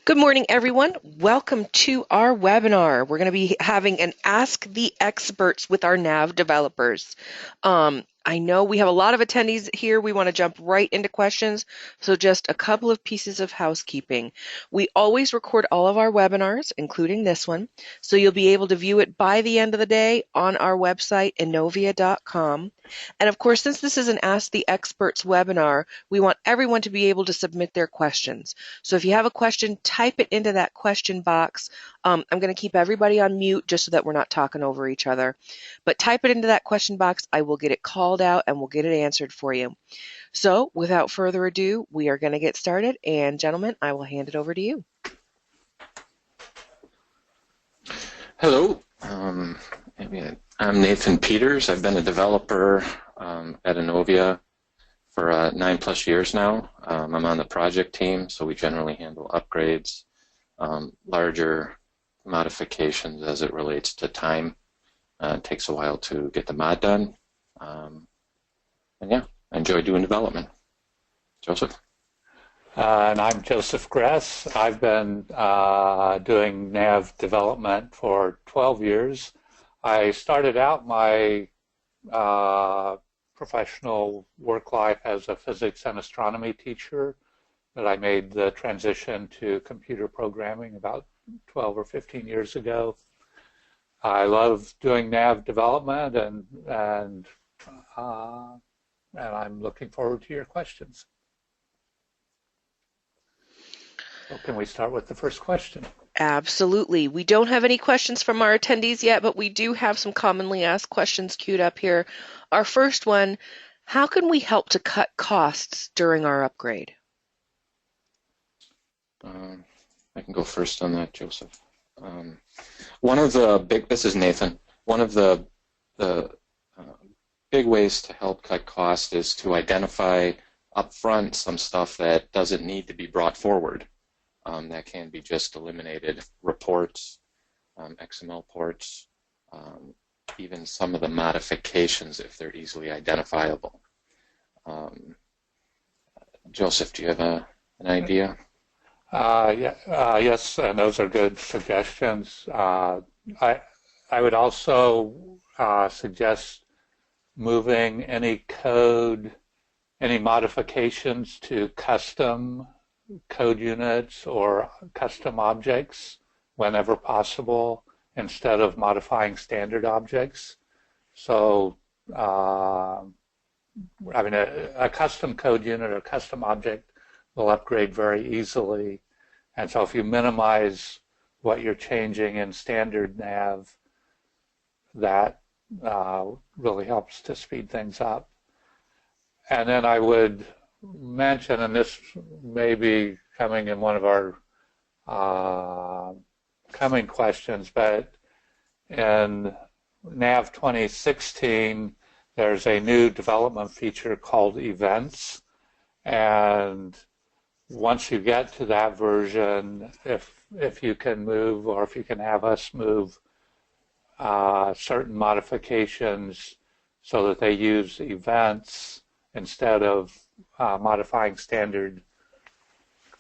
Good morning, everyone. Welcome to our webinar. We're going to be having an Ask the Experts with our NAV developers. I know we have a lot of attendees here. We want to jump right into questions. So just a couple of pieces of housekeeping. We always record all of our webinars, including this one. So you'll be able to view it by the end of the day on our website, Innovia.com. And of course, since this is an Ask the Experts webinar, we want everyone to be able to submit their questions. So if you have a question, type it into that question box. I'm going to keep everybody on mute just so that we're not talking over each other. But type it into that question box. I will get it called out and we'll get it answered for you. So without further ado, we are going to get started. And gentlemen, I will hand it over to you. Hello, I'm Nathan Peters. I've been a developer at Innovia for 9+ years now. I'm on the project team, so we generally handle upgrades, larger modifications as it relates to time. It takes a while to get the mod done. And yeah, I enjoy doing development. Joseph? And I'm Joseph Gress. I've been doing NAV development for 12 years. I started out my professional work life as a physics and astronomy teacher, but I made the transition to computer programming about 12 or 15 years ago. I love doing NAV development, and I'm looking forward to your questions. So can we start with the first question? Absolutely. We don't have any questions from our attendees yet, but we do have some commonly asked questions queued up here. Our first one, how can we help to cut costs during our upgrade? I can go first on that, Joseph. This is Nathan. One of the big ways to help cut cost is to identify upfront some stuff that doesn't need to be brought forward. That can be just eliminated. Reports, XML ports, even some of the modifications if they're easily identifiable. Joseph, do you have an idea? Yes, and those are good suggestions. I would also suggest moving any code, any modifications to custom code units or custom objects whenever possible, instead of modifying standard objects. So having a custom code unit or custom object will upgrade very easily. And so if you minimize what you're changing in standard NAV, that really helps to speed things up. And then I would mention, and this may be coming in one of our coming questions, but in NAV 2016, there's a new development feature called events. And once you get to that version, if you can move, or if you can have us move certain modifications so that they use events instead of modifying standard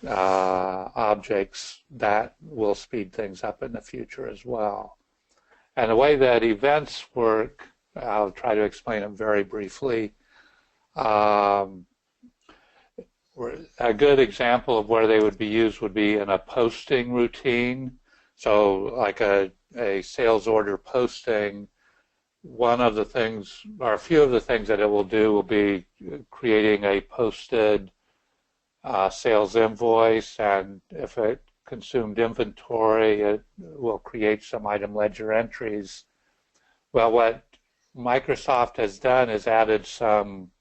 objects, that will speed things up in the future as well. And the way that events work, I'll try to explain it very briefly. A good example of where they would be used would be in a posting routine. So like a sales order posting, one of the things, or a few of the things that it will do will be creating a posted sales invoice, and if it consumed inventory, it will create some item ledger entries. Well, what Microsoft has done is added some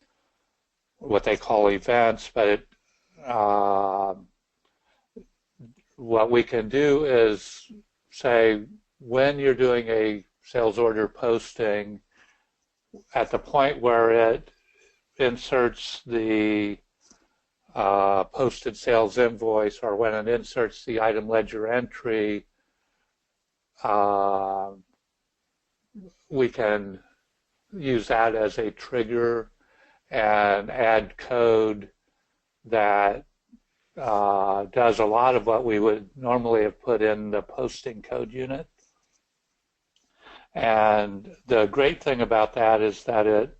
what they call events, but what we can do is say, when you're doing a sales order posting, at the point where it inserts the posted sales invoice, or when it inserts the item ledger entry, we can use that as a trigger and add code that does a lot of what we would normally have put in the posting code unit. And the great thing about that is that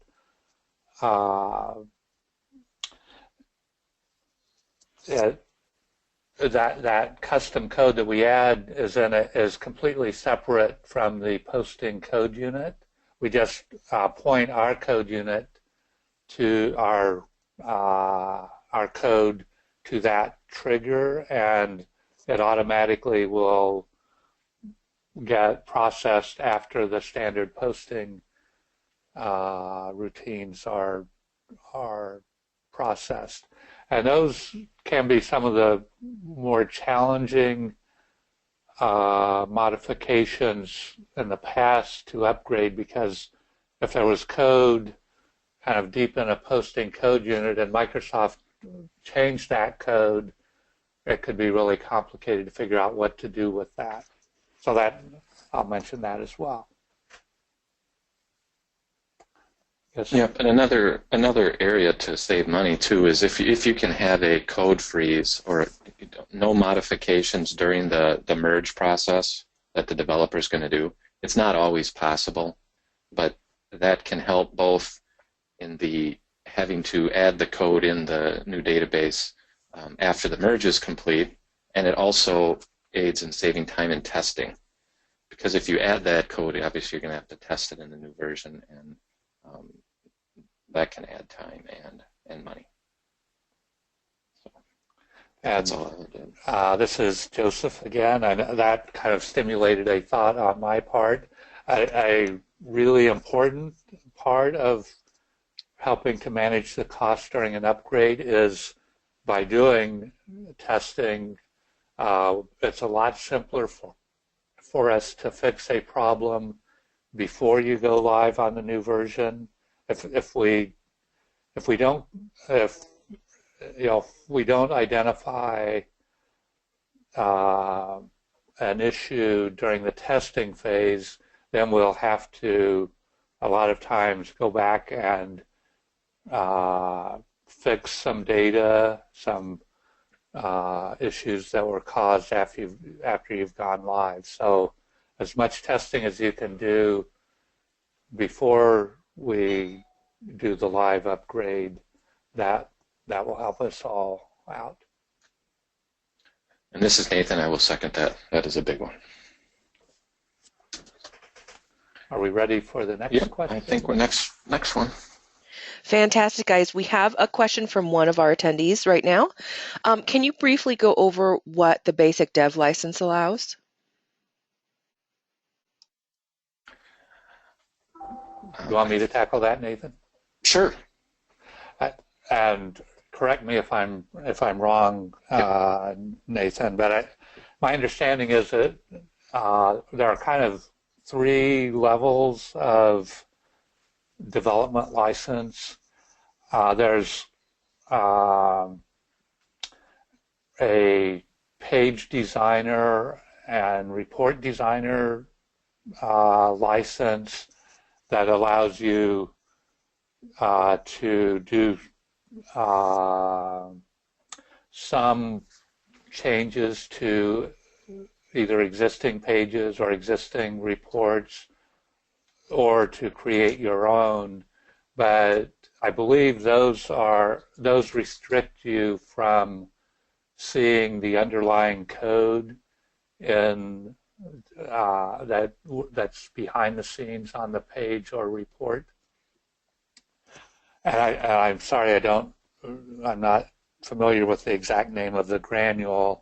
that custom code that we add is completely separate from the posting code unit. We just point our code unit to our code to that trigger, and it automatically will get processed after the standard posting routines are processed. And those can be some of the more challenging modifications in the past to upgrade, because if there was code kind of deep in a posting code unit and Microsoft changed that code, it could be really complicated to figure out what to do with that. So that I'll mention that as well. Yes. Yep, and another area to save money too is if you can have a code freeze or no modifications during the merge process that the developer is going to do. It's not always possible, but that can help both in the having to add the code in the new database after the merge is complete, and it also aids in saving time in testing. Because if you add that code, obviously you're going to have to test it in the new version, and that can add time and money. So that's all I did. This is Joseph again, and that kind of stimulated a thought on my part. A really important part of helping to manage the cost during an upgrade is by doing testing. It's a lot simpler for us to fix a problem before you go live on the new version. If we don't identify an issue during the testing phase, then we'll have to a lot of times go back and fix some data, some issues that were caused after you've gone live. So as much testing as you can do before we do the live upgrade, that will help us all out. And this is Nathan. I will second that. That is a big one. Are we ready for the next question? I think we're next one. Fantastic, guys. We have a question from one of our attendees right now. Can you briefly go over what the basic dev license allows? You want me to tackle that, Nathan? Sure. And correct me if I'm wrong, Nathan, but my understanding is that there are kind of 3 levels of development license. There's a page designer and report designer license that allows you to do some changes to either existing pages or existing reports, or to create your own. But I believe those restrict you from seeing the underlying code in that's behind the scenes on the page or report. And I'm sorry, I'm not familiar with the exact name of the granules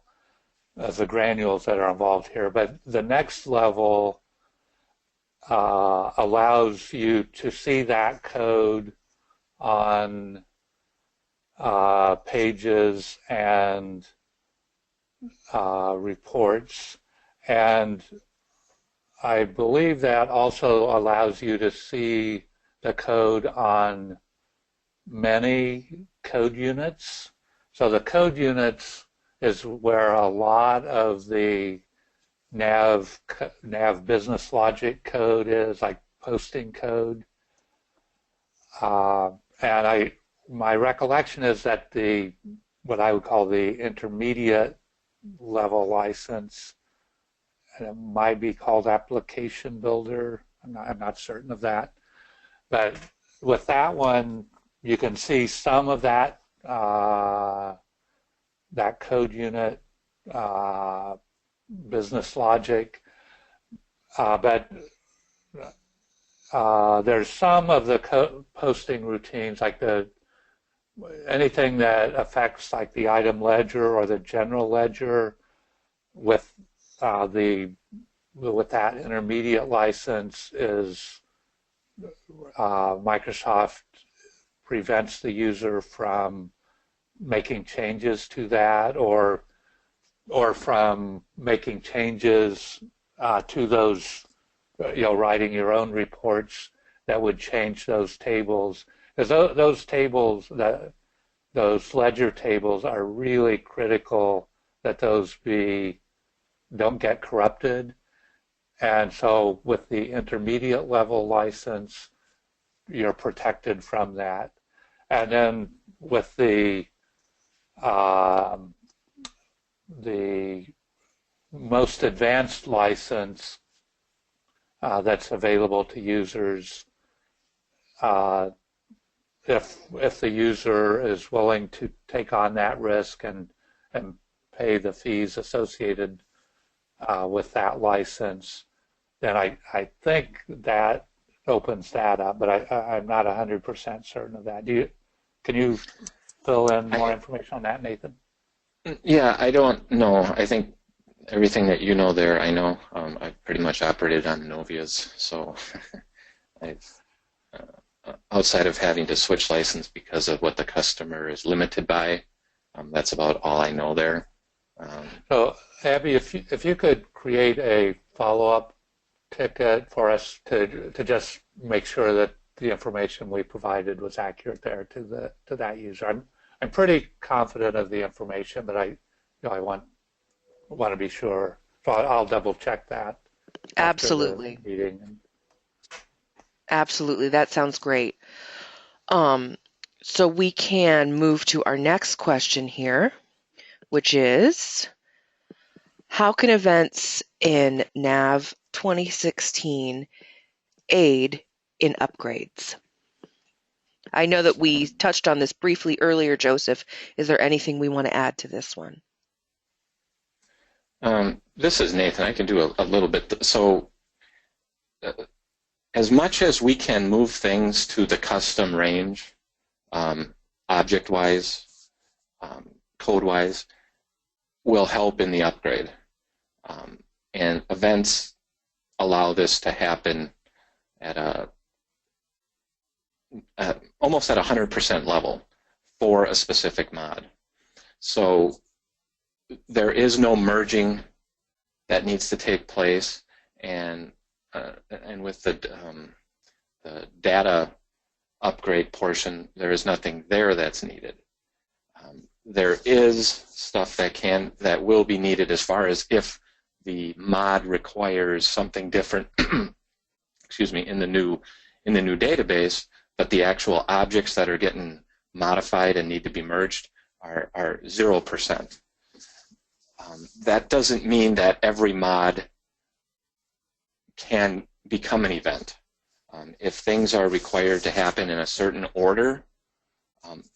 that are involved here. But the next level allows you to see that code on pages and reports. And I believe that also allows you to see the code on many code units. So the code units is where a lot of the NAV business logic code is, like posting code. And my recollection is that the what I would call the intermediate level license. And it might be called Application Builder. I'm not certain of that. But with that one, you can see some of that that code unit, business logic, but there's some of the posting routines, like anything that affects like the item ledger or the general ledger with with that intermediate license is Microsoft prevents the user from making changes to that or from making changes to those, writing your own reports that would change those tables. Because those tables, those ledger tables are really critical that those don't get corrupted. And so with the intermediate level license, you're protected from that. And then with the most advanced license that's available to users, if the user is willing to take on that risk and pay the fees associated with that license, then I think that opens that up, but I'm not 100% certain of that. Can you fill in more information on that, Nathan? Yeah, I don't know. I think everything that you know there, I know. I've pretty much operated on Innovia's, so I've outside of having to switch license because of what the customer is limited by, that's about all I know there. So, Abby, if you could create a follow-up ticket for us to just make sure that the information we provided was accurate there to that user. I'm pretty confident of the information, but I want to be sure. So I'll double check that. Absolutely. After the meeting. Absolutely, that sounds great. So we can move to our next question here, which is, how can events in NAV 2016 aid in upgrades? I know that we touched on this briefly earlier, Joseph. Is there anything we want to add to this one? This is Nathan. I can do a little bit. So as much as we can move things to the custom range, object-wise, code-wise, will help in the upgrade. And events allow this to happen at almost at 100% level for a specific mod. So there is no merging that needs to take place, and with the data upgrade portion, there is nothing there that's needed. There is stuff that will be needed as far as if the mod requires something different, excuse me, in the new database, but the actual objects that are getting modified and need to be merged are 0%. That doesn't mean that every mod can become an event. If things are required to happen in a certain order,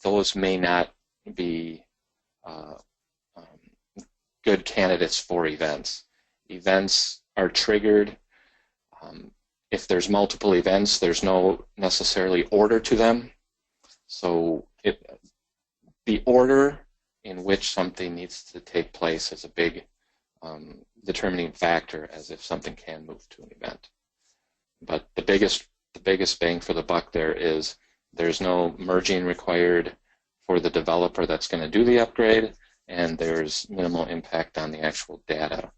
those may not be good candidates for events. Events are triggered. If there's multiple events, there's no necessarily order to them. So the order in which something needs to take place is a big determining factor as if something can move to an event. But the biggest bang for the buck there is there's no merging required for the developer that's going to do the upgrade, and there's minimal impact on the actual data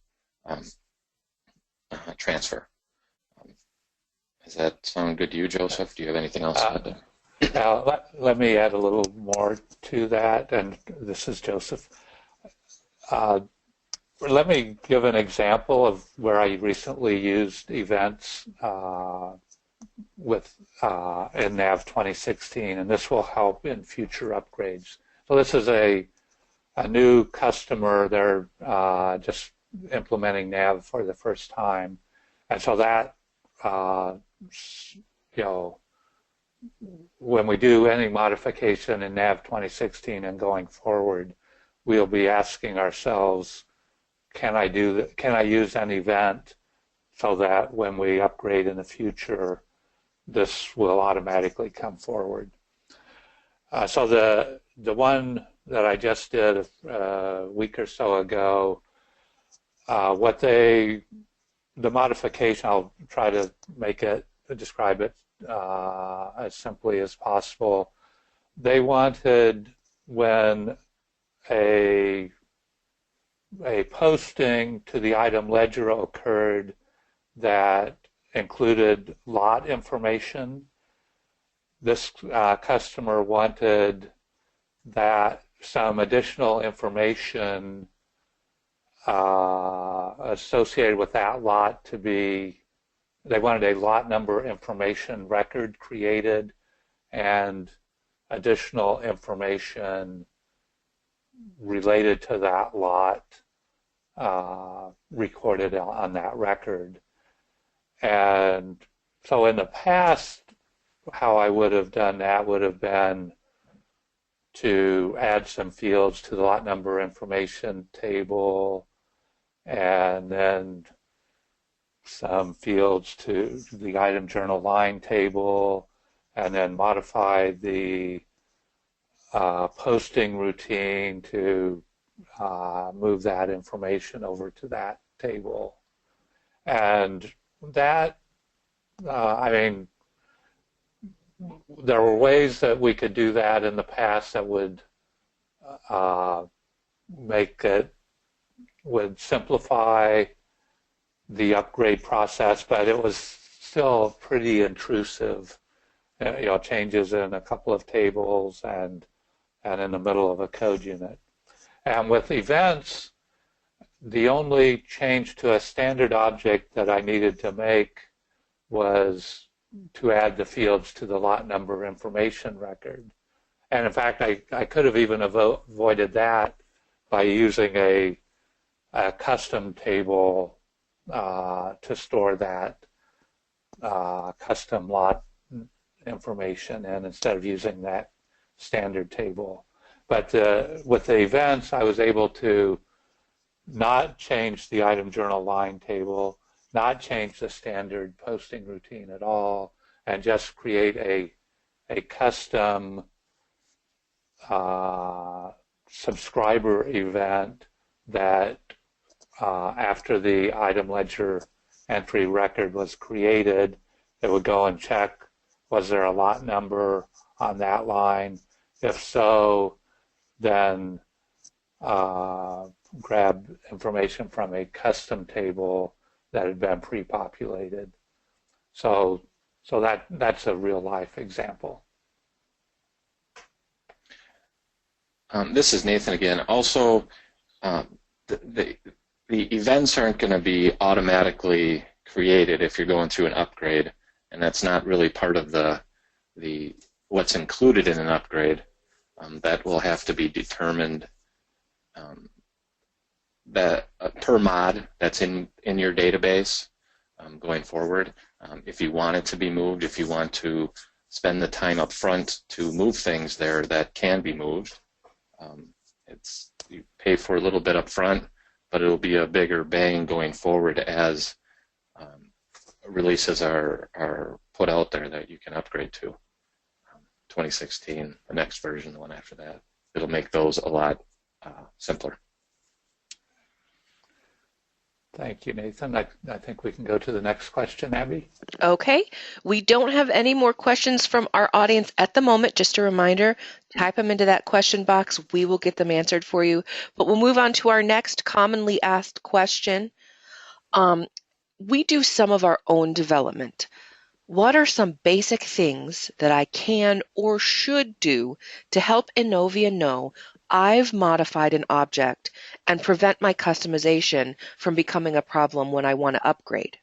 transfer. Does that sound good to you, Joseph? Do you have anything else to add? Now, let me add a little more to that, and this is Joseph. Let me give an example of where I recently used events in NAV 2016, and this will help in future upgrades. So this is a a new customer, they're just implementing NAV for the first time. And so that, you know, when we do any modification in NAV 2016 and going forward, we'll be asking ourselves, can I use an event so that when we upgrade in the future, this will automatically come forward. So the one that I just did a week or so ago, the modification, I'll try to describe it as simply as possible. They wanted when a posting to the item ledger occurred that included lot information. This customer wanted that some additional information associated with that lot to be, they wanted a lot number information record created and additional information related to that lot recorded on that record. And so in the past, how I would have done that would have been to add some fields to the lot number information table and then some fields to the item journal line table, and then modify the posting routine to move that information over to that table. And that, I mean, there were ways that we could do that in the past that would would simplify the upgrade process, but it was still pretty intrusive. You know, changes in a couple of tables and in the middle of a code unit. And with events, the only change to a standard object that I needed to make was to add the fields to the lot number information record. And in fact, I could have even avoided that by using a custom table to store that custom lot information in instead of using that standard table. But with the events, I was able to not change the item journal line table, not change the standard posting routine at all, and just create a custom subscriber event that after the item ledger entry record was created, it would go and check, was there a lot number on that line? If so, then grab information from a custom table that had been pre-populated. So that's a real life example. This is Nathan again. Also, the events aren't going to be automatically created if you're going through an upgrade, and that's not really part of the what's included in an upgrade. That will have to be determined that per mod that's in your database going forward. If you want it to be moved, if you want to spend the time up front to move things there, that can be moved. You pay for a little bit up front, but it'll be a bigger bang going forward as releases are put out there that you can upgrade to. 2016, the next version, the one after that. It'll make those a lot simpler. Thank you, Nathan. I think we can go to the next question, Abby. Okay. We don't have any more questions from our audience at the moment. Just a reminder, type them into that question box. We will get them answered for you. But we'll move on to our next commonly asked question. We do some of our own development. What are some basic things that I can or should do to help Innovia know I've modified an object and prevent my customization from becoming a problem when I want to upgrade?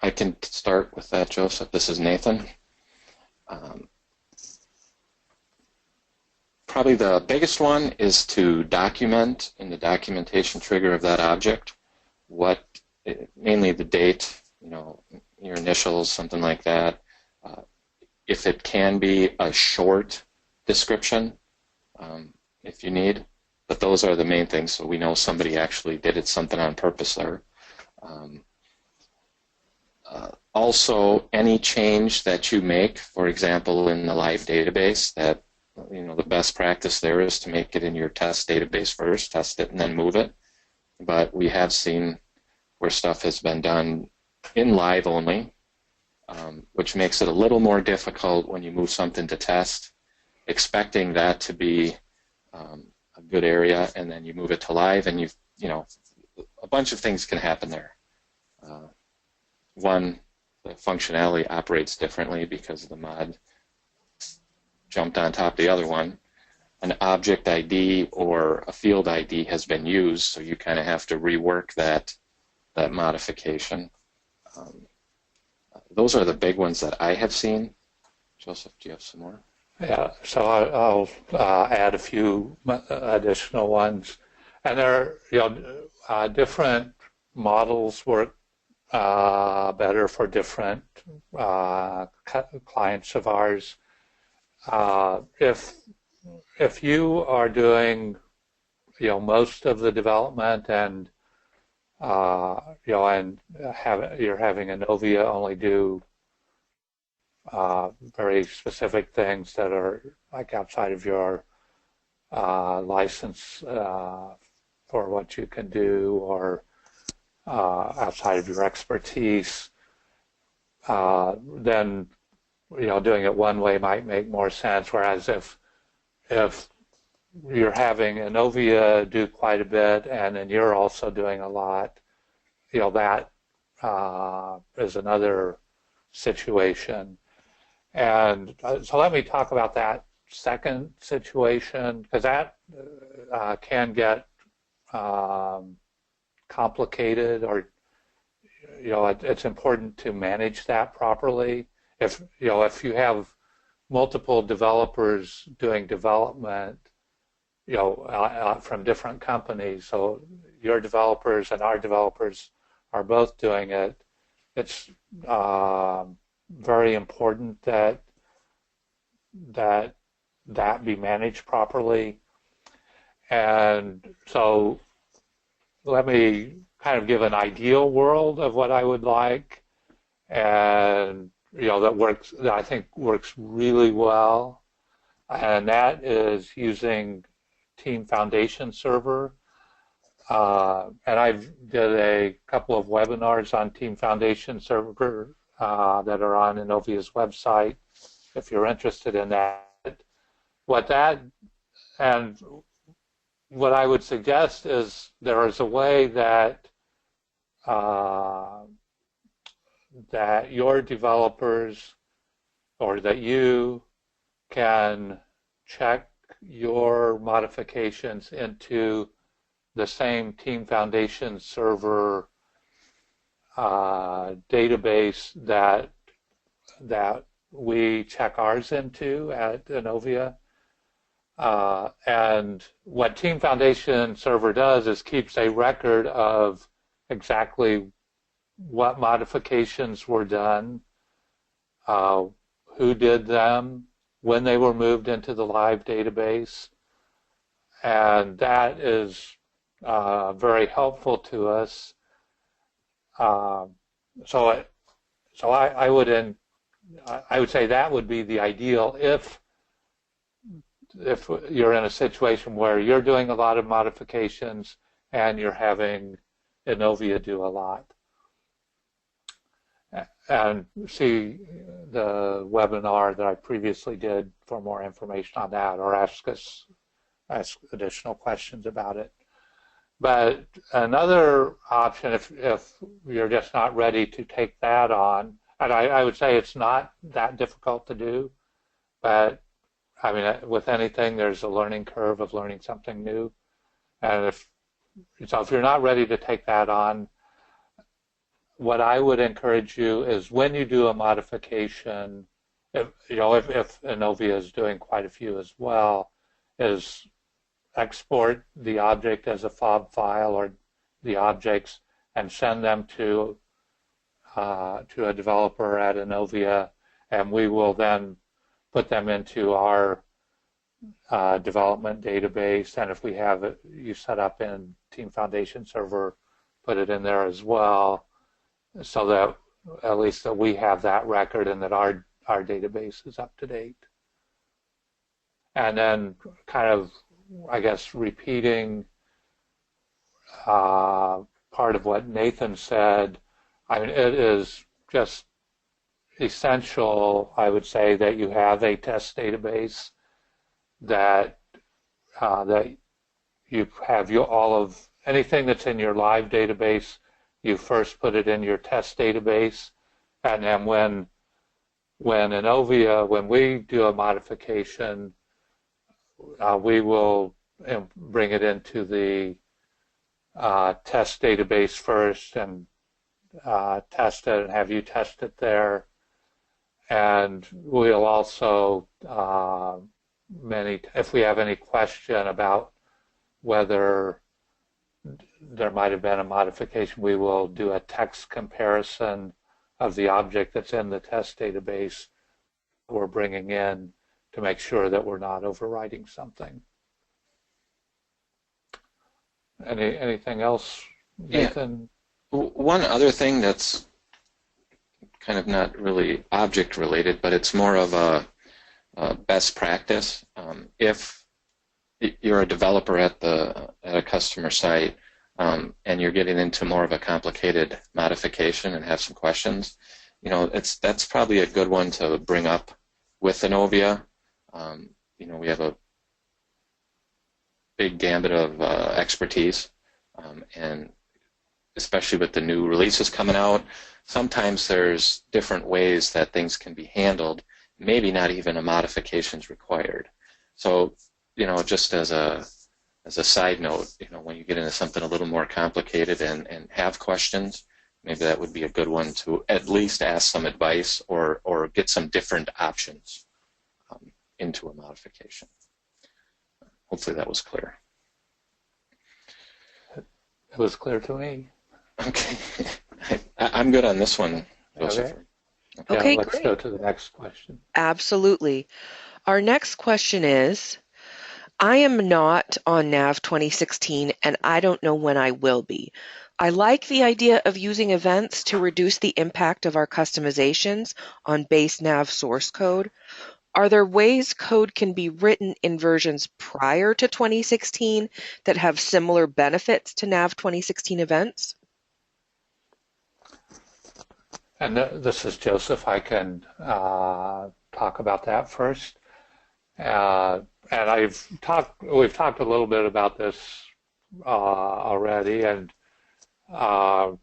I can start with that, Joseph. This is Nathan. Probably the biggest one is to document in the documentation trigger of that object what, mainly the date, your initials, something like that. If it can be a short description, if you need, but those are the main things, so we know somebody actually did something on purpose there. Also, any change that you make, for example, in the live database, that the best practice there is to make it in your test database first, test it, and then move it. But we have seen where stuff has been done in live only, which makes it a little more difficult when you move something to test, expecting that to be a good area, and then you move it to live, and a bunch of things can happen there. One, the functionality operates differently because the mod jumped on top of the other one. An object ID or a field ID has been used, so you kind of have to rework that modification. Those are the big ones that I have seen. Joseph, do you have some more? Yeah, so I'll add a few additional ones. And there are, different models work better for different clients of ours. If you are doing most of the development and you're having Innovia only do very specific things that are like outside of your license for what you can do, or outside of your expertise, then doing it one way might make more sense. Whereas if you're having Innovia do quite a bit and then you're also doing a lot, that is another situation. And so let me talk about that second situation, because that can get complicated, or it's important to manage that properly. If you have multiple developers doing development, from different companies, so your developers and our developers are both doing it, it's very important that be managed properly. And so let me kind of give an ideal world of what I would like, and that I think works really well, and that is using Team Foundation Server. And I've did a couple of webinars on Team Foundation Server that are on Innovia's website, if you're interested in that. What I would suggest is there is a way that that your developers, or that you can check your modifications into the same Team Foundation Server database that we check ours into at Innovia. And what Team Foundation Server does is keeps a record of exactly what modifications were done, who did them, when they were moved into the live database, and that is very helpful to us. So I would say that would be the ideal if you're in a situation where you're doing a lot of modifications and you're having Innovia do a lot. And see the webinar that I previously did for more information on that, or ask additional questions about it. But another option, if you're just not ready to take that on, and I would say it's not that difficult to do, but I mean, with anything, there's a learning curve of learning something new. And if you're not ready to take that on, what I would encourage you is, when you do a modification, if Innovia is doing quite a few as well, is export the object as a FOB file or the objects and send them to a developer at Innovia, and we will then put them into our development database. And if we have it you set up in Team Foundation Server, put it in there as well, so that at least that we have that record and that our database is up to date. And then kind of, I guess, repeating part of what Nathan said, I mean, it is just essential, I would say, that you have a test database, that that you have all of anything that's in your live database, you first put it in your test database, and then when Innovia, when we do a modification, we will bring it into the test database first and test it and have you test it there. And we'll also, if we have any question about whether there might have been a modification, we will do a text comparison of the object that's in the test database we're bringing in to make sure that we're not overwriting something. Anything else, Nathan? Yeah. One other thing that's kind of not really object related, but it's more of a best practice. If you're a developer at a customer site and you're getting into more of a complicated modification and have some questions, that's probably a good one to bring up with Innovia. We have a big gambit of expertise, and especially with the new releases coming out, sometimes there's different ways that things can be handled, maybe not even a modification's required. So, just as a side note, when you get into something a little more complicated and have questions, maybe that would be a good one to at least ask some advice or get some different options into a modification. Hopefully that was clear. It was clear to me. Okay. I'm good on this one, Joseph. Okay, let's great. go to the next question. Absolutely. Our next question is, I am not on NAV 2016 and I don't know when I will be. I like the idea of using events to reduce the impact of our customizations on base NAV source code. Are there ways code can be written in versions prior to 2016 that have similar benefits to NAV 2016 events? And this is Joseph. I can talk about that first. And we've talked a little bit about this already, and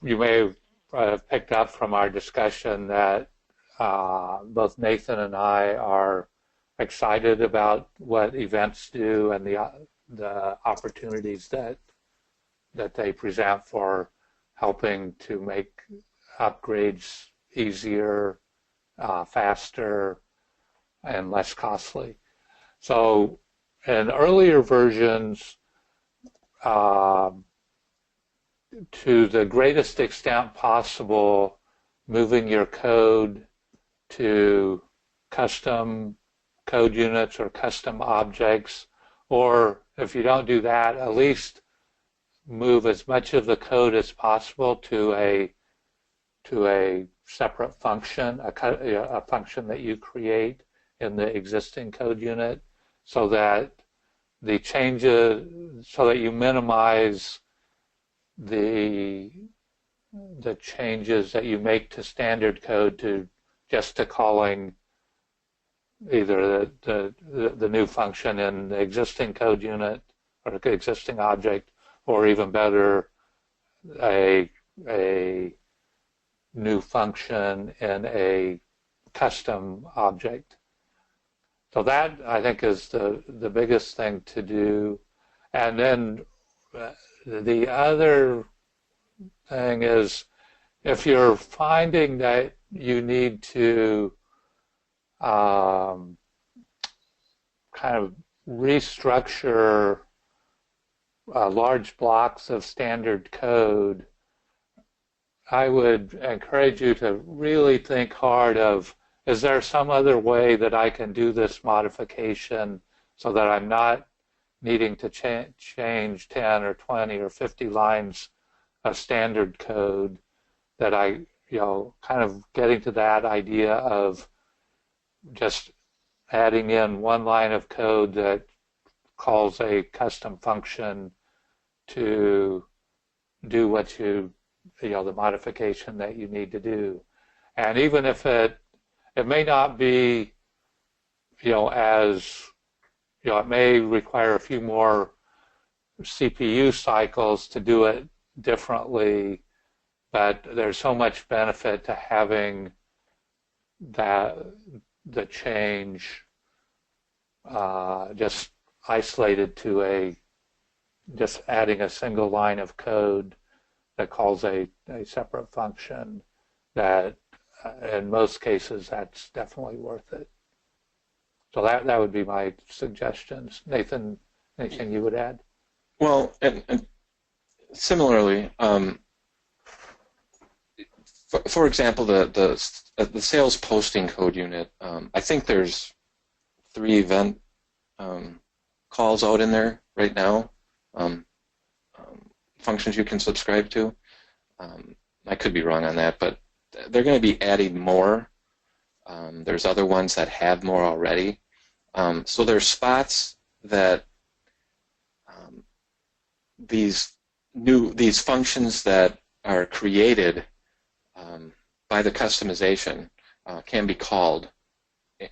you may have picked up from our discussion that both Nathan and I are excited about what events do and the opportunities that they present for helping to make upgrades easier, faster, and less costly. So in earlier versions, to the greatest extent possible, moving your code to custom code units or custom objects, or if you don't do that, at least move as much of the code as possible to a separate function, a function that you create in the existing code unit, so that the changes, so that you minimize the changes that you make to standard code to calling either the new function in the existing code unit or the existing object, or even better, a new function in a custom object. So that, I think, is the biggest thing to do. And then the other thing is, if you're finding that you need to kind of restructure large blocks of standard code, I would encourage you to really think hard of, is there some other way that I can do this modification so that I'm not needing to change 10 or 20 or 50 lines of standard code, that I, kind of getting to that idea of just adding in one line of code that calls a custom function to do what the modification that you need to do. And even if it may not be, as, it may require a few more CPU cycles to do it differently, but there's so much benefit to having the change just isolated to just adding a single line of code that calls a separate function, that in most cases that's definitely worth it. So that would be my suggestions. Nathan, anything you would add? Well, and similarly, for example, the sales posting code unit, I think there's 3 event calls out in there right now, functions you can subscribe to. I could be wrong on that, but they're going to be adding more. There's other ones that have more already. So there's spots that these functions that are created by the customization can be called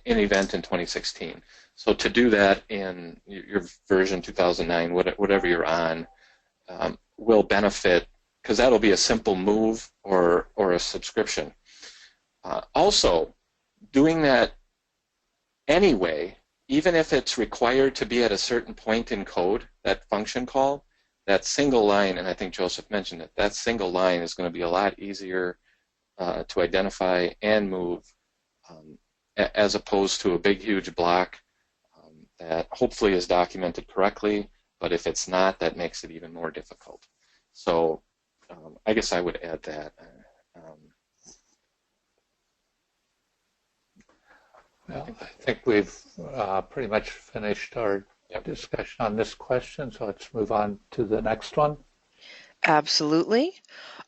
in event in 2016. So to do that in your version 2009, whatever you're on, will benefit, because that'll be a simple move or a subscription. Also, doing that anyway, even if it's required to be at a certain point in code, that function call, that single line, and I think Joseph mentioned it, that single line is going to be a lot easier to identify and move, as opposed to a big, huge block that hopefully is documented correctly, but if it's not, that makes it even more difficult. So I guess I would add that. Well, I think we've pretty much finished our discussion on this question, so let's move on to the next one. Absolutely.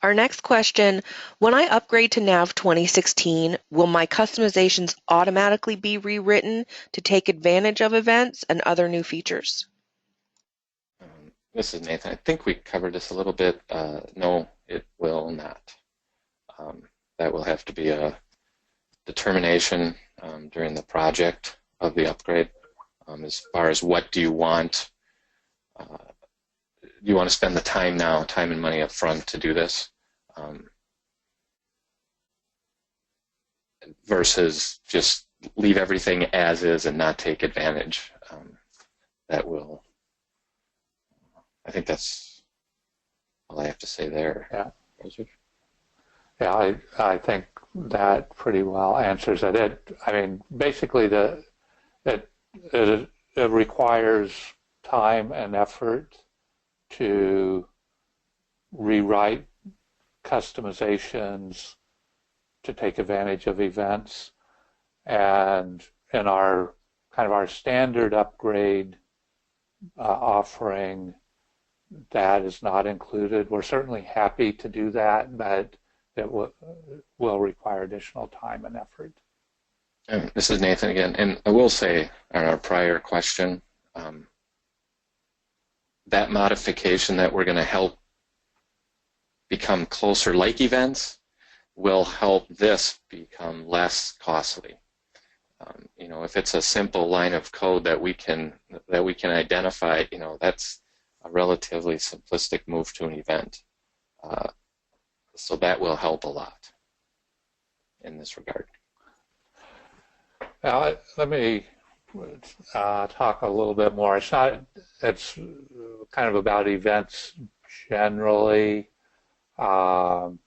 Our next question, when I upgrade to NAV 2016, will my customizations automatically be rewritten to take advantage of events and other new features? This is Nathan. I think we covered this a little bit. No, it will not. That will have to be a determination during the project of the upgrade, as far as what do you want. Do you want to spend the time now, time and money up front to do this, versus just leave everything as is and not take advantage? That will, I think that's all I have to say there. Yeah. Yeah, I think that pretty well answers it. I mean, basically, it requires time and effort to rewrite customizations to take advantage of events, and in our standard upgrade offering, that is not included. We're certainly happy to do that, but it will require additional time and effort. And this is Nathan again, and I will say on our prior question, that modification that we're going to help become closer like events will help this become less costly. If it's a simple line of code that we can identify, that's a relatively simplistic move to an event. So that will help a lot in this regard. Now, let me talk a little bit more. It's kind of about events generally, and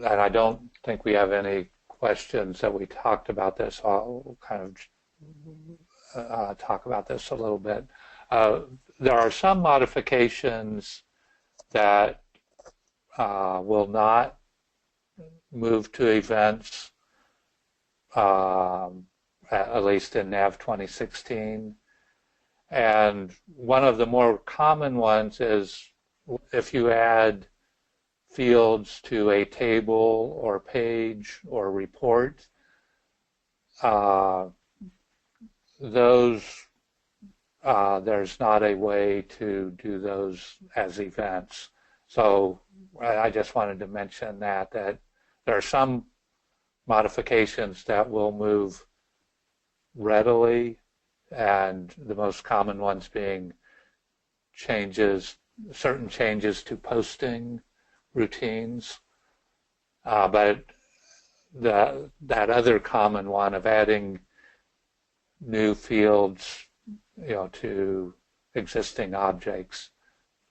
I don't think we have any questions that we talked about this. I'll kind of talk about this a little bit. There are some modifications that will not move to events, at least in NAV 2016. And one of the more common ones is if you add fields to a table or page or report, those there's not a way to do those as events. So I just wanted to mention that there are some modifications that will move readily, and the most common ones being certain changes to posting routines. But that other common one of adding new fields, to existing objects,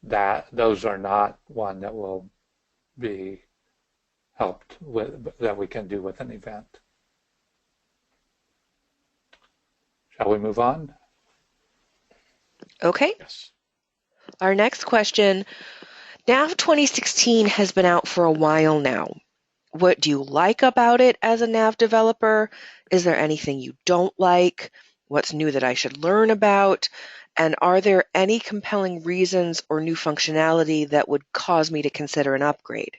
those are not one that will be helped with, that we can do with an event. Shall we move on? Okay. Yes. Our next question, NAV 2016 has been out for a while now. What do you like about it as a NAV developer? Is there anything you don't like? What's new that I should learn about? And are there any compelling reasons or new functionality that would cause me to consider an upgrade?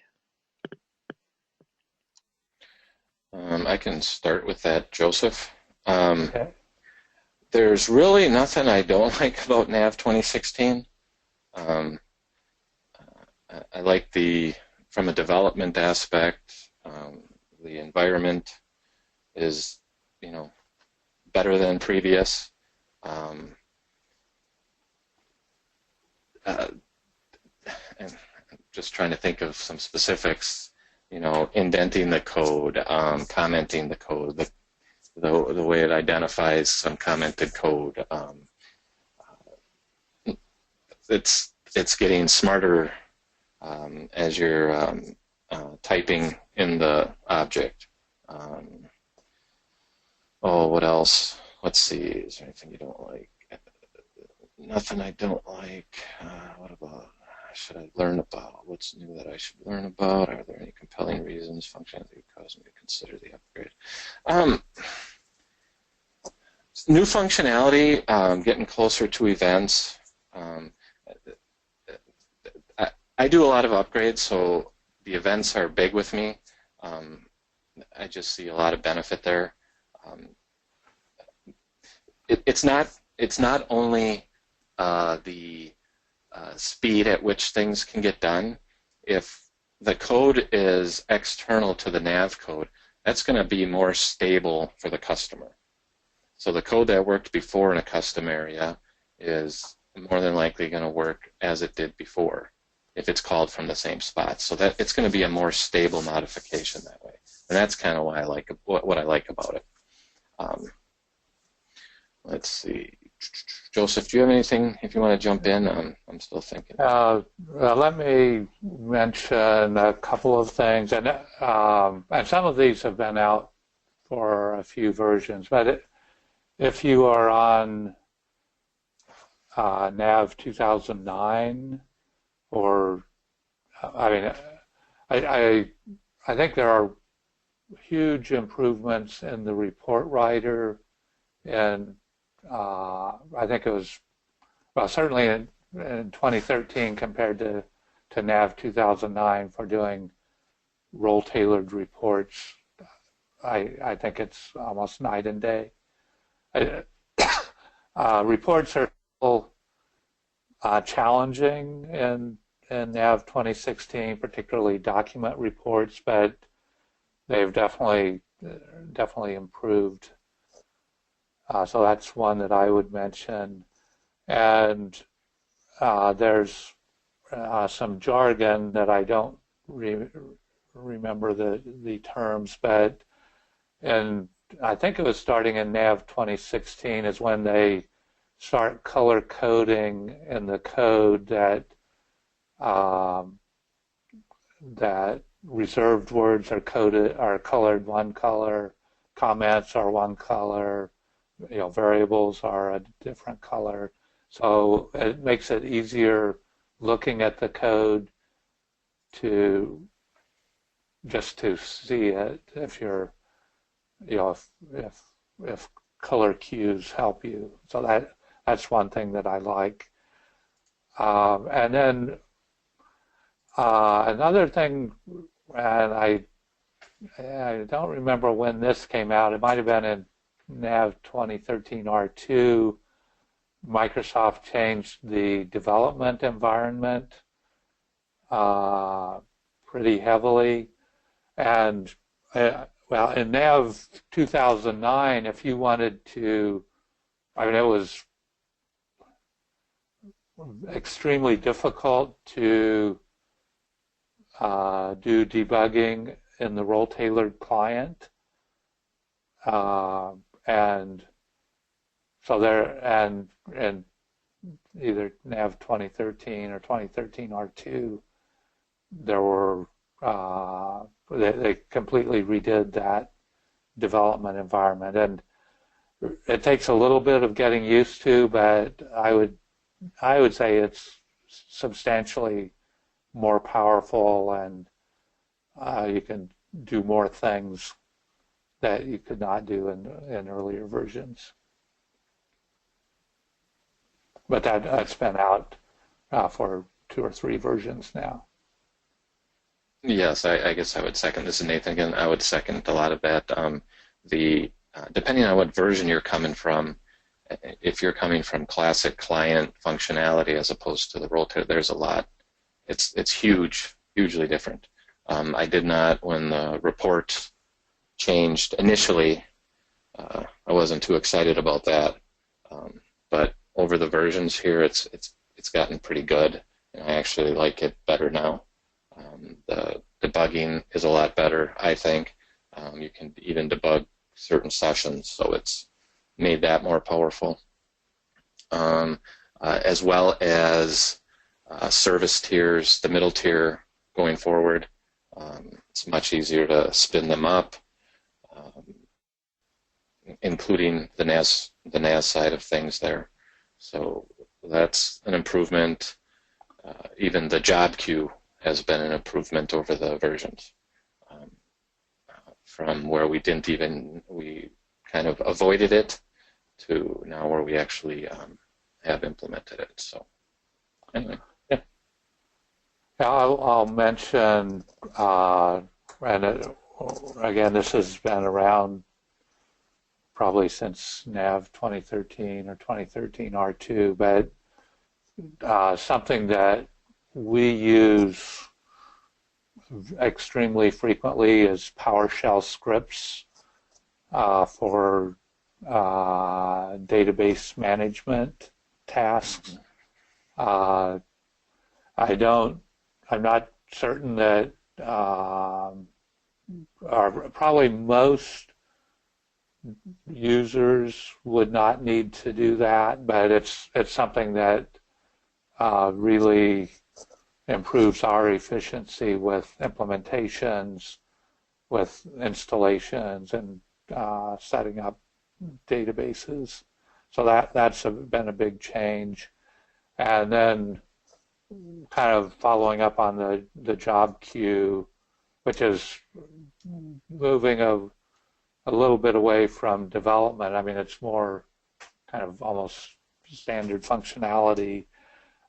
I can start with that, Joseph. Okay. There's really nothing I don't like about NAV 2016. I like from a development aspect, the environment is, better than previous. And I'm just trying to think of some specifics, indenting the code, commenting the code, the way it identifies some commented code. It's getting smarter as you're typing in the object. What else? Let's see. Is there anything you don't like? Nothing I don't like. What about? Should I learn about? What's new that I should learn about? Are there any compelling reasons, functionality that would cause me to consider the upgrade? New functionality, getting closer to events. I do a lot of upgrades, so the events are big with me. I just see a lot of benefit there. It's not only the speed at which things can get done. If the code is external to the NAV code, that's going to be more stable for the customer. So the code that worked before in a custom area is more than likely going to work as it did before if it's called from the same spot. So that it's going to be a more stable modification that way. And that's kind of why I like what I like about it. Let's see. Joseph, do you have anything if you want to jump in? I'm still thinking. Let me mention a couple of things, and some of these have been out for a few versions. But if you are on NAV 2009, or I think there are huge improvements in the report writer, and I think it was, certainly in 2013 compared to NAV 2009 for doing role-tailored reports. I think it's almost night and day. Reports are still challenging in NAV 2016, particularly document reports, but they've definitely improved. So that's one that I would mention. And there's some jargon that I don't remember the terms, but I think it was starting in NAV 2016 is when they start color coding in the code that reserved words are colored one color, comments are one color, variables are a different color. So it makes it easier looking at the code to just to see it if you're, if color cues help you. So that's one thing that I like. And then another thing, and I don't remember when this came out. It might have been in NAV 2013 R2. Microsoft changed the development environment pretty heavily. And well, in NAV 2009, if you wanted to, I mean, it was extremely difficult to do debugging in the role-tailored client, and so there, and either NAV 2013 or 2013 R2, there were they completely redid that development environment, and it takes a little bit of getting used to, but I would say it's substantially more powerful, and you can do more things that you could not do in earlier versions. But that's been out for 2 or 3 versions now. Yes, I guess I would second. This is Nathan again. I would second a lot of that. Depending on what version you're coming from, if you're coming from classic client functionality as opposed to the role-tailor, there's a lot. It's hugely different. I did not, when the report changed initially, I wasn't too excited about that. But over the versions here, it's gotten pretty good, and I actually like it better now. The debugging is a lot better, I think. You can even debug certain sessions, so it's made that more powerful. As well as service tiers, the middle tier going forward. It's much easier to spin them up, including the NAS side of things there. So that's an improvement. Even the job queue has been an improvement over the versions, from where we kind of avoided it to now where we actually have implemented it. So anyway, yeah. I'll mention, and again, this has been around probably since NAV 2013 or 2013 R2, but something that we use extremely frequently is PowerShell scripts for database management tasks. I'm not certain that probably most users would not need to do that, but it's something that really improves our efficiency with implementations, with installations, and setting up databases. So that's been a big change. And then kind of following up on the job queue, which is moving a little bit away from development. I mean, it's more kind of almost standard functionality,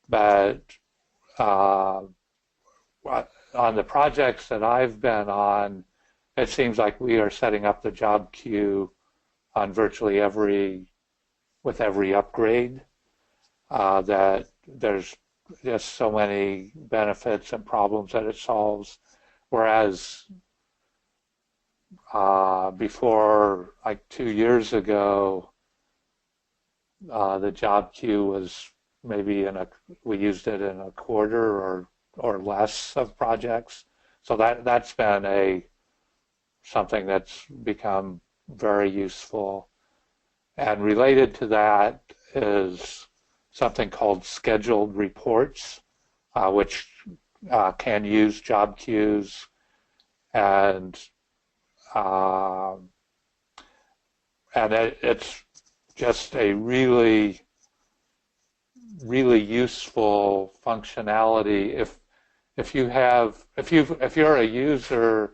but on the projects that I've been on, it seems like we are setting up the job queue on virtually with every upgrade, that there's just so many benefits and problems that it solves. Whereas before, like 2 years ago, the job queue was maybe we used it in a quarter or less of projects. So that's been something that's become very useful. And related to that is something called scheduled reports, which can use job queues, and it's just a really useful functionality if you're a user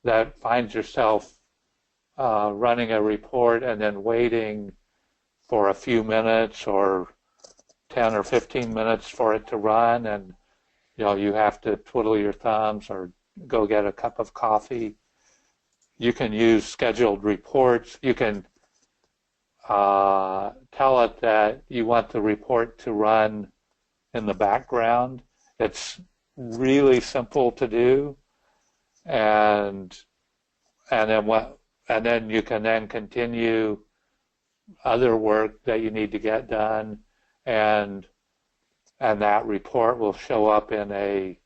that finds yourself running a report and then waiting for a few minutes or 10 or 15 minutes for it to run, and you have to twiddle your thumbs or go get a cup of coffee. You can use scheduled reports. You can tell it that you want the report to run in the background. It's really simple to do, and then you can then continue other work that you need to get done, and that report will show up in a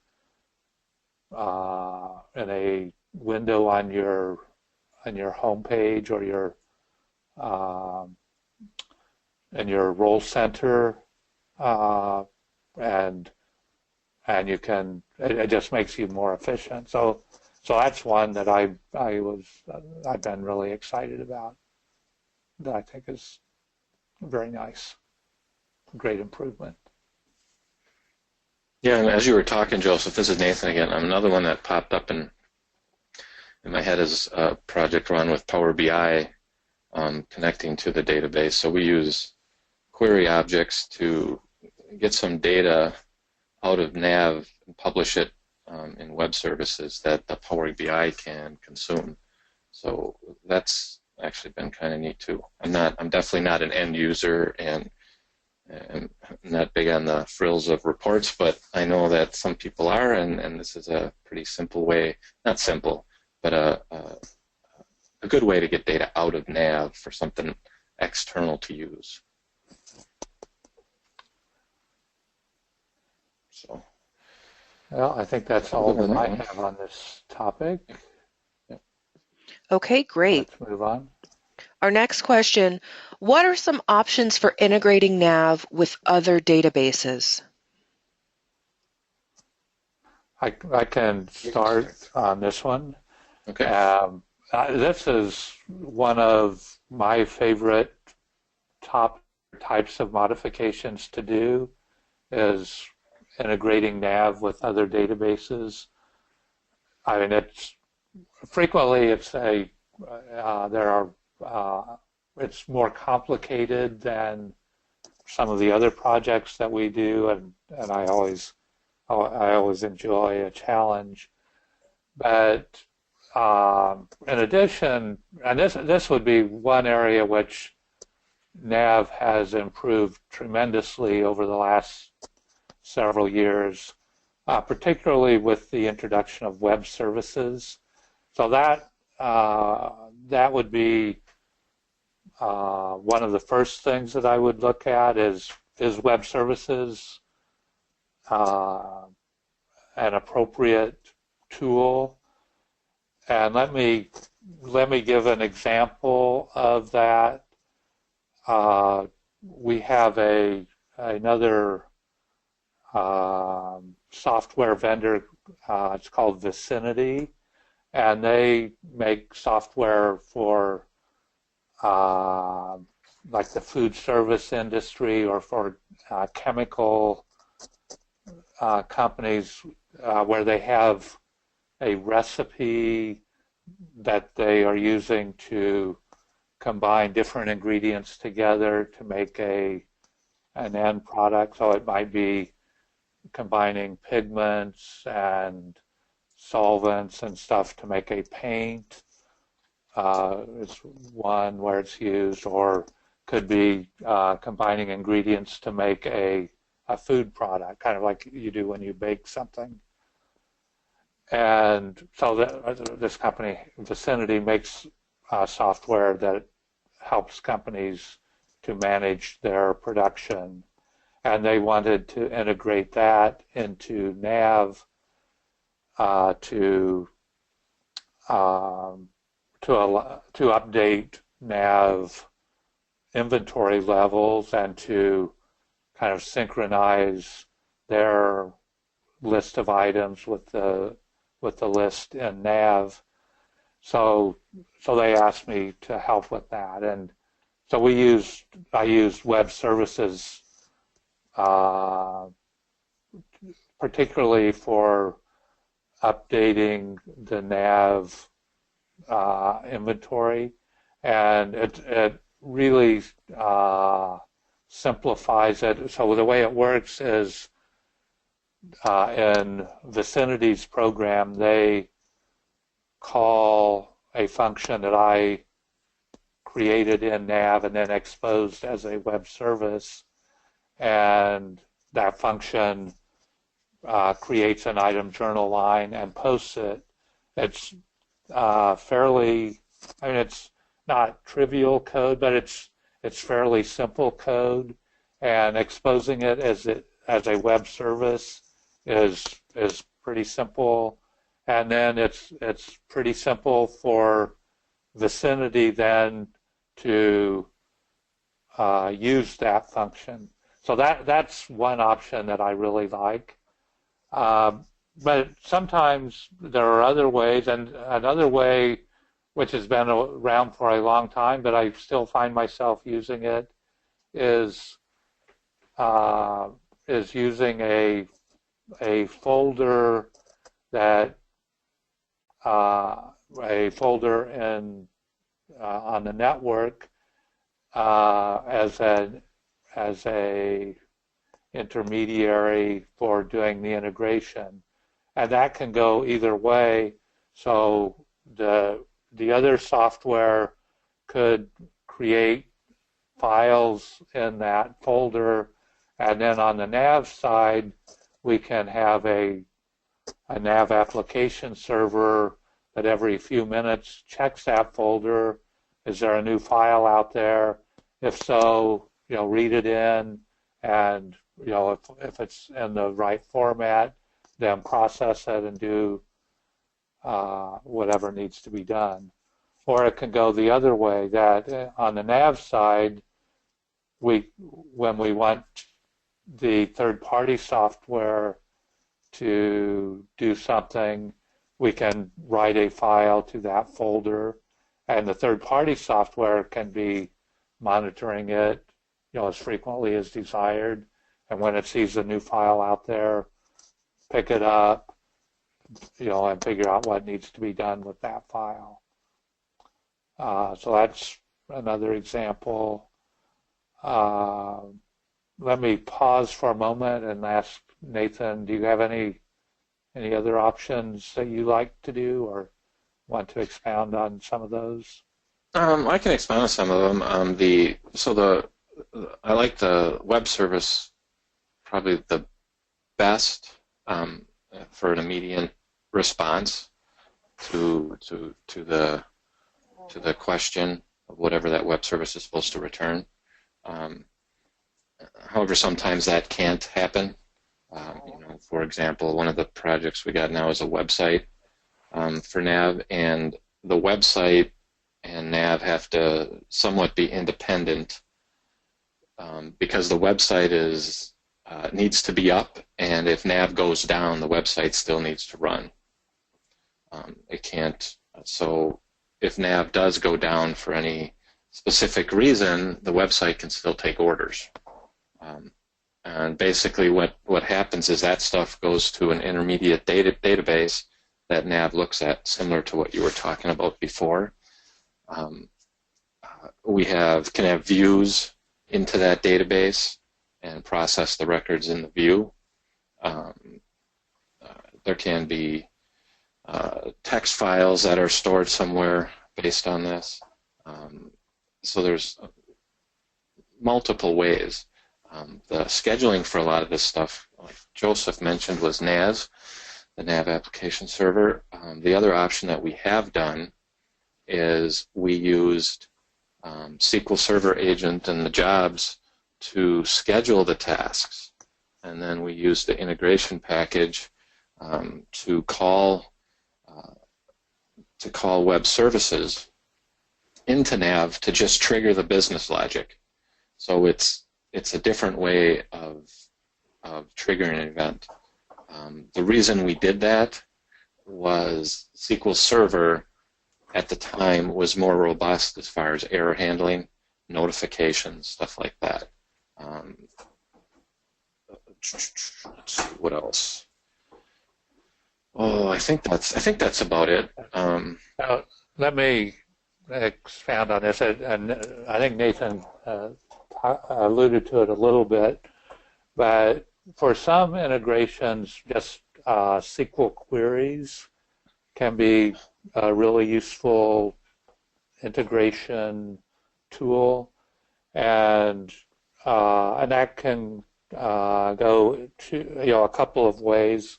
window on your home page or in your role center, and you can. It just makes you more efficient. So that's one that I've been really excited about. That I think is very nice, great improvement. Yeah, and as you were talking, Joseph, this is Nathan again. Another one that popped up in my head is a project run with Power BI, connecting to the database. So we use query objects to get some data out of NAV and publish it in web services that the Power BI can consume. So that's actually been kind of neat too. I'm definitely not an end user and not big on the frills of reports, but I know that some people are, and this is a pretty simple way, not simple, but a good way to get data out of NAV for something external to use. So, well, I think that's all that I have on this topic. Okay, great. Let's move on. Our next question, what are some options for integrating NAV with other databases? I can start on this one. Okay. This is one of my favorite top types of modifications to do, is integrating NAV with other databases. I mean, it's more complicated than some of the other projects that we do, and I always enjoy a challenge. But in addition, and this would be one area which NAV has improved tremendously over the last several years, particularly with the introduction of web services. So that would be one of the first things that I would look at is web services an appropriate tool. And let me give an example of that. We have another software vendor. It's called Vicinity, and they make software for like the food service industry or for chemical companies where they have a recipe that they are using to combine different ingredients together to make an end product. So it might be combining pigments and solvents and stuff to make a paint. It's one where it's used, or could be combining ingredients to make a food product, kind of like you do when you bake something. And so this company, Vicinity, makes software that helps companies to manage their production. And they wanted to integrate that into NAV to update NAV inventory levels and to kind of synchronize their list of items with the list in NAV. So they asked me to help with that, and So I used web services particularly for updating the NAV inventory, and it really simplifies it. So the way it works is in Vicinity's program, they call a function that I created in NAV and then exposed as a web service, and that function creates an item journal line and posts it. It's fairly, I mean, it's not trivial code, but it's fairly simple code, and exposing it as a web service is pretty simple. And then it's pretty simple for Vicinity then to use that function. So that's one option that I really like. But sometimes there are other ways, and another way which has been around for a long time, but I still find myself using it, is using a folder that a folder in on the network as a intermediary for doing the integration, and that can go either way. So the other software could create files in that folder, and then on the NAV side, we can have a NAV application server that every few minutes checks that folder. Is there a new file out there? If so, read it in, and if it's in the right format, then process it and do whatever needs to be done. Or it can go the other way, that on the NAV side, when we want the third-party software to do something, we can write a file to that folder, and the third-party software can be monitoring it as frequently as desired, and when it sees a new file out there, pick it up, and figure out what needs to be done with that file. So that's another example. Let me pause for a moment and ask Nathan, do you have any other options that you like to do or want to expound on some of those? I can expound on some of them. I like the web service probably the best for an immediate response to the question of whatever that web service is supposed to return. However, sometimes that can't happen. For example, one of the projects we got now is a website for NAV, and the website and NAV have to somewhat be independent because the website needs to be up, and if NAV goes down, the website still needs to run. It can't. So if NAV does go down for any specific reason, the website can still take orders. And basically what happens is that stuff goes to an intermediate database that NAV looks at, similar to what you were talking about before. We can have views into that database and process the records in the view. There can be text files that are stored somewhere based on this. So there's multiple ways. The scheduling for a lot of this stuff, like Joseph mentioned, was NAV, the NAV application server. The other option that we have done is we used SQL Server Agent and the jobs to schedule the tasks, and then we used the integration package to call web services into NAV to just trigger the business logic. So it's a different way of triggering an event. The reason we did that was SQL Server at the time was more robust as far as error handling. notifications, stuff like that. Let's see, what else? Oh, I think that's about it. Now, let me expand on this, and I think Nathan alluded to it a little bit, but for some integrations, just SQL queries can be a really useful integration tool, and that can go to a couple of ways.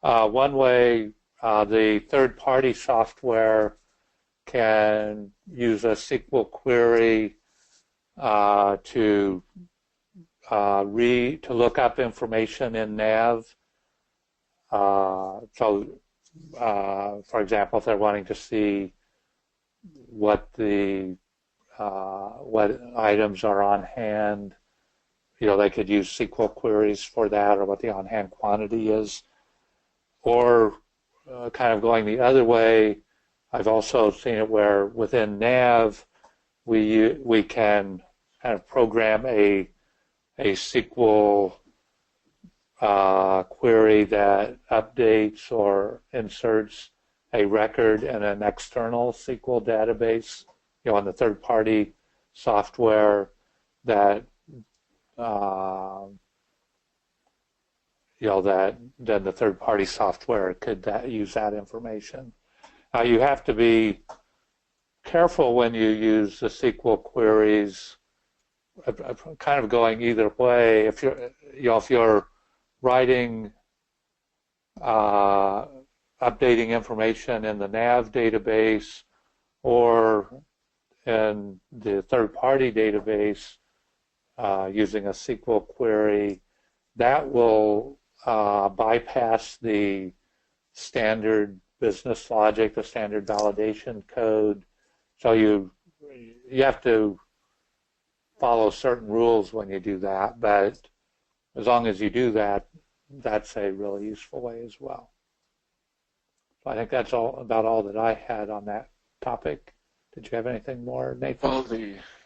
One way, the third-party software can use a SQL query to look up information in NAV. For example, if they're wanting to see what items are on hand, they could use SQL queries for that, or what the on-hand quantity is. Or kind of going the other way, I've also seen it where within NAV we can kind of program a SQL query that updates or inserts a record in an external SQL database, on the third-party software that that then the third-party software could use that information. You have to be careful when you use the SQL queries, kind of going either way. If you're writing, updating information in the NAV database or in the third-party database using a SQL query, that will bypass the standard business logic, the standard validation code. So you have to follow certain rules when you do that, but as long as you do that, that's a really useful way as well. So I think that's about all that I had on that topic. Did you have anything more, Nathan? Well,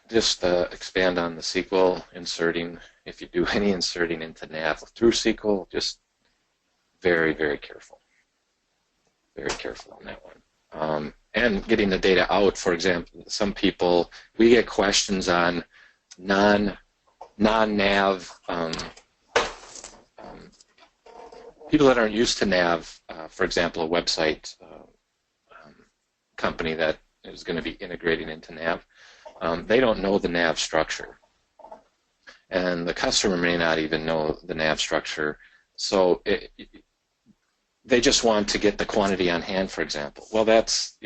just expand on the SQL inserting. If you do any inserting into NAV through SQL, just very, very careful. Very careful on that one. And getting the data out, for example, some people, we get questions on non-NAV, people that aren't used to NAV, for example, a website company that is going to be integrating into NAV, they don't know the NAV structure. And the customer may not even know the NAV structure. So they just want to get the quantity on hand, for example. Well, that's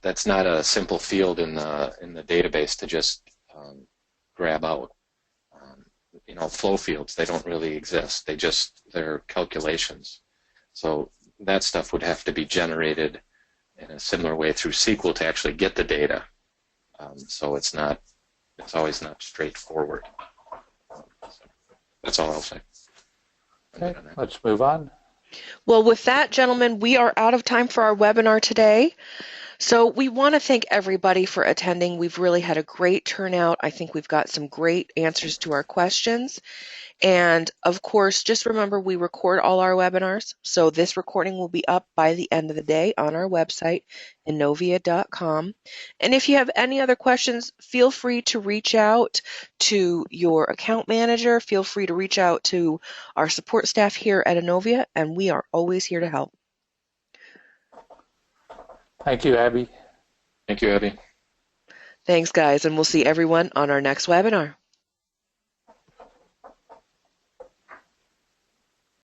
that's not a simple field in the database to just grab out. Flow fields, they don't really exist. They're calculations. So that stuff would have to be generated in a similar way through SQL to actually get the data. So it's always not straightforward. So that's all I'll say. Okay, let's move on. Well, with that, gentlemen, we are out of time for our webinar today. So we want to thank everybody for attending. We've really had a great turnout. I think we've got some great answers to our questions. And of course, just remember we record all our webinars. So this recording will be up by the end of the day on our website, innovia.com. And if you have any other questions, feel free to reach out to your account manager. Feel free to reach out to our support staff here at Innovia, and we are always here to help. Thank you, Abby. Thank you, Abby. Thanks, guys, and we'll see everyone on our next webinar.